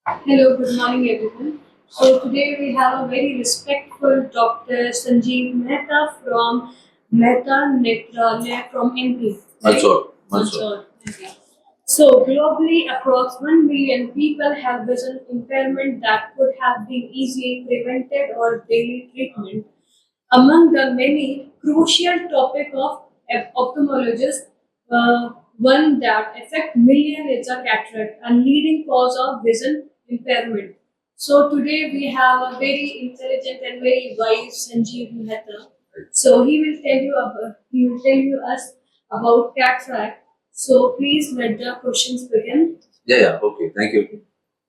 Hello, good morning everyone. So today we have a very respectful Dr. Sanjeev Mehta from Mehta Netralaya from MP. Mansoor. Mansoor, India. So globally, approx 1 million people have vision impairment that could have been easily prevented or daily treatment. Among the many crucial topic of ophthalmologists, one that affect millions is a cataract, a leading cause of vision impairment. So today we have a very intelligent and very wise Sanjeev Mehta. So he will tell you us about cataract. So please let the questions begin. Yeah. Okay. Thank you.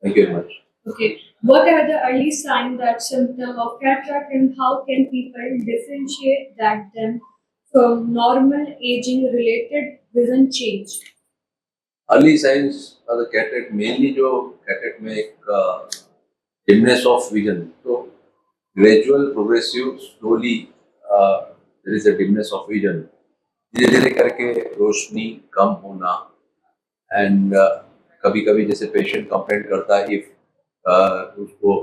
Thank you very much. Okay. What are the early signs that symptom of cataract and how can people differentiate that them from normal aging related vision change? Early signs the cataract mainly जो cataract में एक dimness of vision तो gradual progressive slowly there is a dimness of vision धीरे धीरे करके रोशनी कम होना and कभी कभी जैसे पेशेंट कंप्लेंट करता है इफ उसको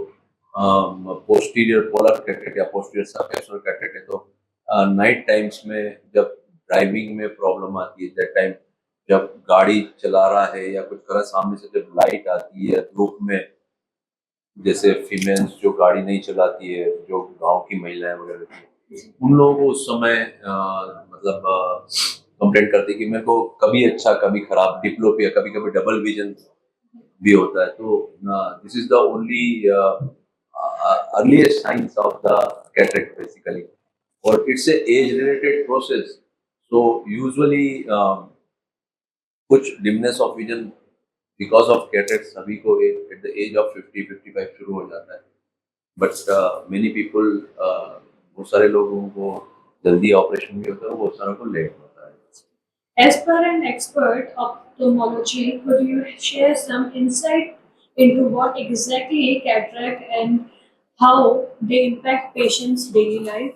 पोस्टीरियर पोलर कैटरेक्ट या पोस्टीरियर सबकैप्सुलर कैटरेक्ट है तो नाइट टाइम्स में जब ड्राइविंग में प्रॉब्लम आती है दैट टाइम जब गाड़ी चला रहा है या कुछ कर रहा है सामने से जब लाइट आती है धूप में जैसे फीमेल्स जो गाड़ी नहीं चलाती है जो गांव की महिलाएं वगैरह रहती है उन लोगों को उस समय मतलब कंप्लेंट करते हैं कि मेरे को कभी अच्छा कभी खराब डिप्लोपिया कभी कभी डबल विजन भी होता है तो this is the only earliest signs of the cataract basically और it's a age related process so usually कुछ dimness of vision because of cataract सभी को एट द एज ऑफ 50-55 शुरू हो जाता है बट मेनी पीपल बहुत सारे लोगों को जल्दी ऑपरेशन भी होता है बहुत सारों को लेट होता है As per an expert ophthalmology, could you share some insight into what exactly cataract and how they impact patients' daily life?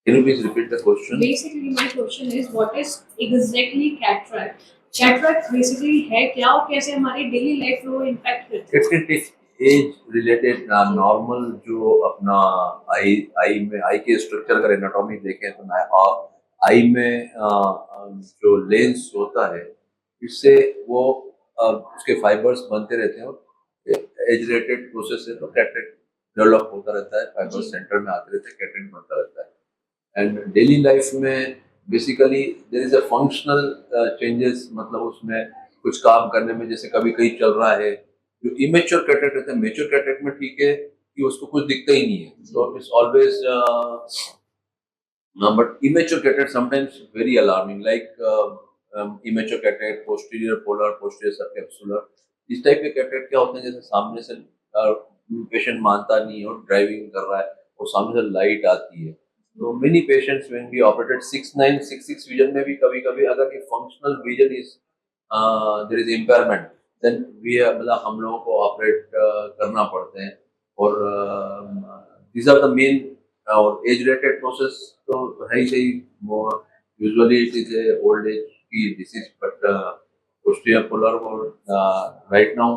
Can you please repeat the question Basically, my question is, what is exactly cataract? Cataract basically है क्या और कैसे हमारी daily life में वो impact करती है? It's age related normal जो अपना आई आई में आई के स्ट्रक्चर अगर एनाटॉमी देखें तो आई में जो लेंस होता है इससे वो उसके फाइबर्स बनते रहते हैं और एज रिलेटेड प्रोसेस है तो कैटरेक्ट डेवलप होता रहता है फाइबर सेंटर में आते रहते हैं कैटरेक्ट बनता रहता है एंड डेली लाइफ में basically there is a functional changes मतलब उसमें कुछ काम करने में जैसे कभी कहीं चल रहा है जो इमेच्योर कैटरेक्ट रहता है मेच्योर कैटरेक्ट में ठीक है कि उसको कुछ दिखता ही नहीं है so it's always but immature cataract sometimes very alarming like immature cataract posterior polar posterior subcapsular इस टाइप के कैटरेक्ट क्या होते हैं जैसे सामने से पेशेंट मानता नहीं और ड्राइविंग कर रहा है और सामने से लाइट आती है तो many patients when we operated 6966 vision में भी कभी कभी अगर ये functional vision is there is impairment then we मतलब हम लोगों को ऑपरेट करना पड़ते हैं और दीज आर द मेन और एज रिलेटेड प्रोसेस तो है ही सही usually it is a old age की डिसीज बट पोस्टीरियर पोलर और राइट नाउ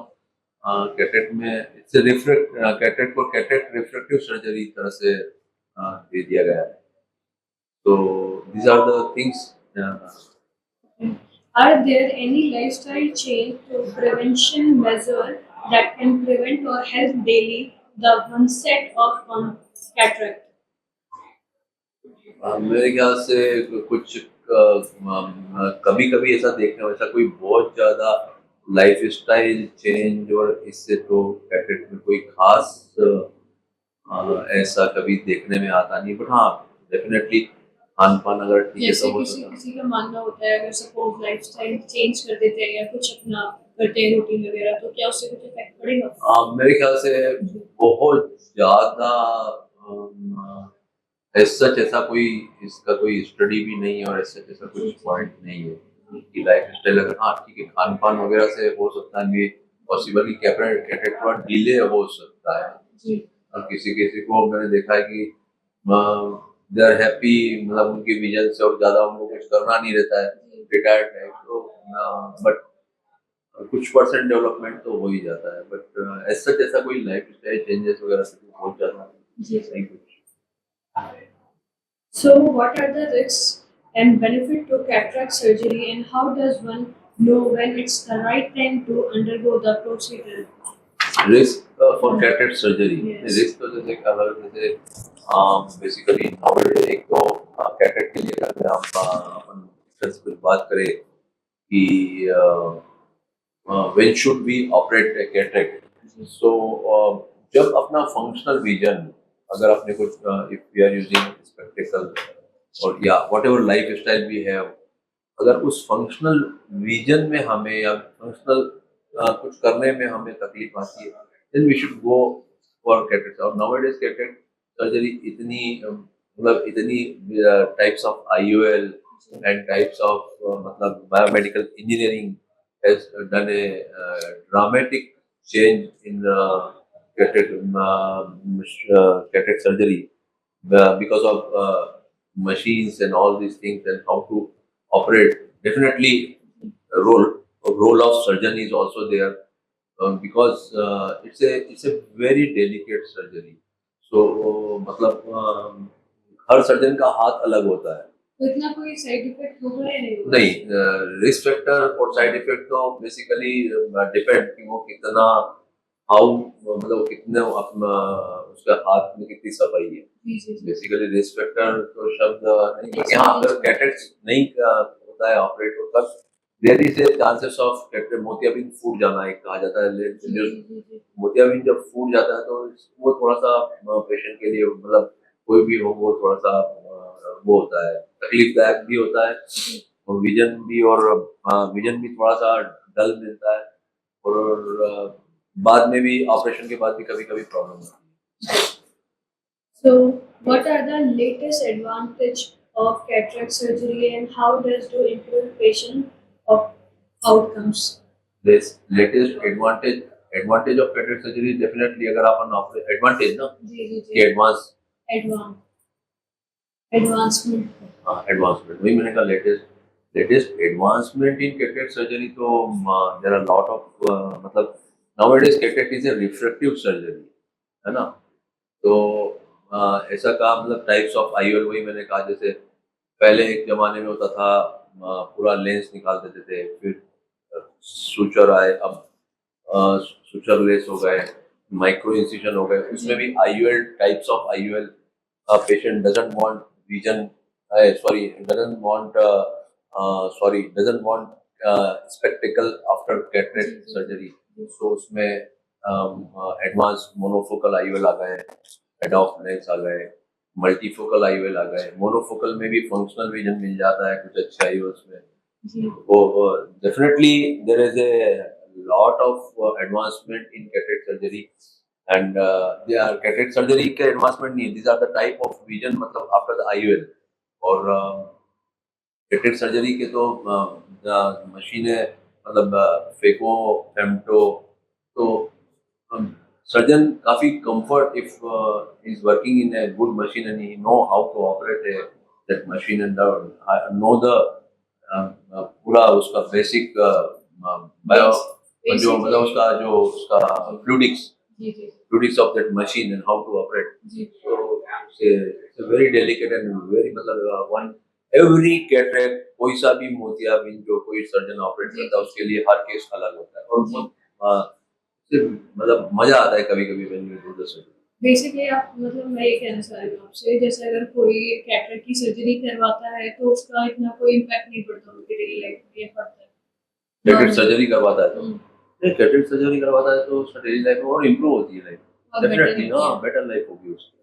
कैटरेक्ट में इट्स रिफ्रेक्ट कैटरेक्ट को कैटरेक्ट रिफ्रेक्टिव सर्जरी तरह से दे दिया गया है तो these are the things Are there any lifestyle change or prevention measure that can prevent or help daily the onset of cataract? मेरे ख्याल से कुछ कभी कभी ऐसा देखने में ऐसा कोई बहुत ज्यादा लाइफ स्टाइल चेंज और इससे तो कैटरेक्ट में कोई खास ऐसा कभी देखने में आता नहीं बट हाँ डेफिनेटली खान पान अगर ठीक है जैसे तो हो किसी सकता है किसी का मानना होता है अगर सपोज लाइफस्टाइल चेंज कर देते हैं या कुछ अपना करते हैं रूटीन वगैरह तो क्या उससे कुछ इफेक्ट पड़ेगा? मेरे ख्याल से बहुत ज्यादा सच ऐसा कोई इसका कोई स्टडी भी नहीं है और ऐसा कुछ पॉइंट नहीं है कि लाइफ स्टाइल अगर हाँ ठीक है खान पान वगैरह से हो सकता है ये पॉसिबली कैटरेक्ट थोड़ा डिले हो सकता है जी और किसी किसी को मैंने देखा है कि दे आर हैप्पी मतलब उनकी विजन से और ज्यादा उनको कुछ करना नहीं रहता है रिटायर्ड है तो बट कुछ परसेंट डेवलपमेंट तो हो ही जाता है, बट एज सच ऐसा कोई लाइफ स्टाइल चेंजेस वगैरह से तो बहुत ज़्यादा जी नहीं सर। कुछ। So, what are the risks and benefit to cataract surgery, and how does one know when it's the right time to undergo the procedure? Risk for cataract surgery, Yes. Risk तो जैसे क्या लगा, जैसे basically एक तो cataract के लिए अगर हम अपन डिफरेंस कुछ बात करें कि when should we operate a cataract, so जब अपना फंक्शनल विजन, अगर आपने कुछ if we are using spectacle और या whatever lifestyle we have, अगर उस फंक्शनल विजन में हमें या फंक्शनल कुछ करने में हमें तकलीफ आती है, then we should go for cataract. और नाउअडेज कैटरेक्ट सर्जरी इतनी मतलब इतनी types of IOL and types of मतलब biomedical engineering has done a dramatic change in cataract surgery because of machines and all these things and how to operate. Definitely, a role of surgeon is also there because it's a very delicate surgery. So मतलब हर surgeon का हाथ अलग होता है। तो इतना कोई side effect होगा या नहीं होगा? नहीं, रिस्क फैक्टर और साइड इफेक्ट तो बेसिकली डिपेंड कि वो कितना हाउ मतलब वो कितने अपना उसका हाथ में कितनी सफाई है। जी जी जी। बेसिकली रिस्क फैक्टर तो शब्द नहीं, यहाँ अगर कैटेक्स नहीं होता है ऑपरेट होता, there is a chances of cataract मोतियाबिंद फूट जाना, एक कहा जाता है। जी जी जी जी। मोतियाबिंद जब फूट जाता है तो वो थोड़ा सा पेशेंट के लिए मतलब कोई भी हो वो थोड़ा सा वो होता है, तकलीफदायक भी होता है और विजन भी थोड़ा सा डल मिलता है और बाद में भी ऑपरेशन के बाद भी कभी कभी प्रॉब्लम होती है। So, what are the latest advantage of cataract surgery, and how does it improve patient of outcomes? This latest advantage of cataract surgery definitely, अगर आप एडवांटेज ना जी जी कि जी। Advance Advan advancement. एडवांसमेंट, वही मैंने कहा latest advancement in cataract surgery. तो देयर आर लॉट ऑफ मतलब nowadays cataract is a refractive surgery, है ना। तो ऐसा कहा मतलब टाइप्स ऑफ आईओएल, वही मैंने कहा जैसे पहले एक जमाने में होता था पूरा लेंस निकाल देते थे, फिर सुचर आए, अब सुचर लेस हो गए, माइक्रो इंसिजन हो गए, उसमें भी IOL types of IOL. patient doesn't want vision, doesn't want spectacle after cataract surgery, so उसमें एडवांस मोनोफोकल आईओएल आ गए, एडॉफ लेंस आ गए, मल्टीफोकल आईओएल आ गए। मोनोफोकल में भी फंक्शनल विजन मिल जाता है कुछ अच्छे आईओएल्स में। वो definitely there is a lot of advancement in cataract surgery and they are cataract surgery के एडवांसमेंट नहीं, these are the type of vision मतलब आफ्टर द आईओएल। और कैटरेक्ट सर्जरी के तो मशीनें मतलब फेको, फेमटो, तो सर्जन काफी comfort if is working in a good machine and he know how to operate that machine and know the पूरा उसका बेसिक बायो जो मतलब उसका फ्लूइडिक्स जी जी duties of that machine and how to operate. जी। So it's a very delicate and very मतलब one every cataract, कोई सा भी मोतियाबिंद जो कोई सर्जन ऑपरेट करता है उसके लिए हर केस अलग होता है और बहुत मतलब मजा आता है कभी कभी when you do the surgery. Basically आप मतलब मैं ये कहना चाह रही हूँ आपसे, जैसे अगर कोई कैटरेक्ट की सर्जरी करवाता है तो उसका इतना कोई इम्पैक्ट नहीं पड़ता उनकी डेली लाइफ में, ये पड़ता है। कैटरेक्ट सर्जरी करवाता है तो हम्म, कैटरेक्ट सर्जरी करवाता है तो उसका डेली लाइफ और इम्प्रूव होती है लाइफ, और better डेफिनेटली होती हाँ है। बेटर लाइफ होगी उसकी।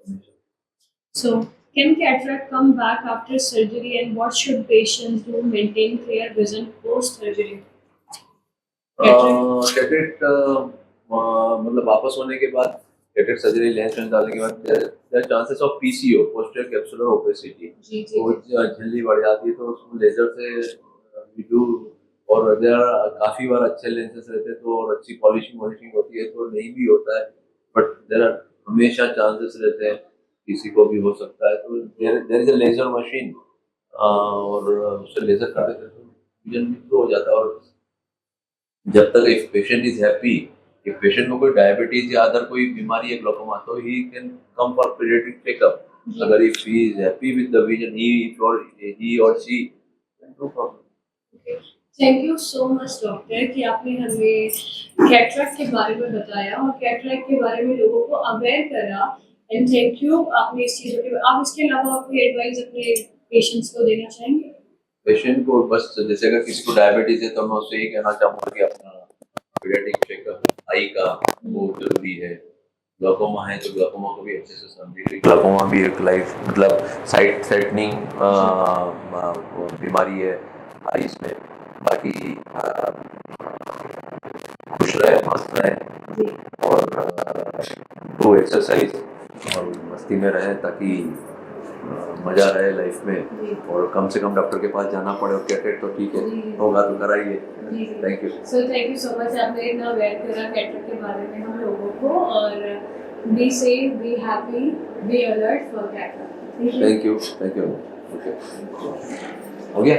So, can cataract come back after surgery, and what should patients do to maintain clear vision post surgery? Cataract. Cataract मतलब वापस होने के बाद कैटरेक्ट सर्जरी लेंस में डालने के बाद there chances of PCO, posterior capsular opacity, जी जी तो जी। झिल्ली बढ़ जाती है तो उसको लेजर से वी डू। और देयर काफी बार अच्छे लेंसेस रहते हैं तो और अच्छी पॉलिशिंग वॉलिशिंग होती है तो नहीं भी होता है, बट देयर आर हमेशा चांसेस रहते हैं किसी को भी हो सकता है, तो there is a laser machine और उससे लेजर कर देते हैं तो विजन भी हो जाता है। और जब तक if patient is happy, if patient को कोई डायबिटीज या अदर कोई बीमारी है ग्लोकोमा, तो he can come for periodic checkup. जी. अगर if he is happy with the vision, he or she, no problem. Thank you so much doctor कि आपने हमें कैटरेक्ट के बारे में बताया और कैटरेक्ट के बारे में लोगों को अवेयर करा. एंड थैंक यू आपने इस चीज़ों के आप इसके अलावा आप कोई एडवाइस अपने पेशेंट्स को देना चाहेंगे? पेशेंट को बस जैसे अगर किसी को डायबिटीज है तो मैं उससे यही कहना चाहूँगा कि अपना पीरियडिक चेकअप आई का वो जरूरी है. ग्लाकोमा है तो ग्लाकोमा को भी अच्छे से समझिए. ग्लाकोमा भी एक लाइफ मतलब साइट थ्रेटनिंग बीमारी है आईज में. बाकी खुश रहे, मस्त रहे जी. और वो एक्सरसाइज और मस्ती में रहे ताकि मजा रहे लाइफ में. जी. और कम से कम डॉक्टर के पास जाना पड़े. और कैटेट तो ठीक है, जी. होगा तो कराइए. जी. Thank you. So thank you so much आपने इतना अवेयर करा कैटरेक्ट के बारे में हम लोगों को. और be safe, be happy, be alert for cataract. Thank you. Okay, हो गया.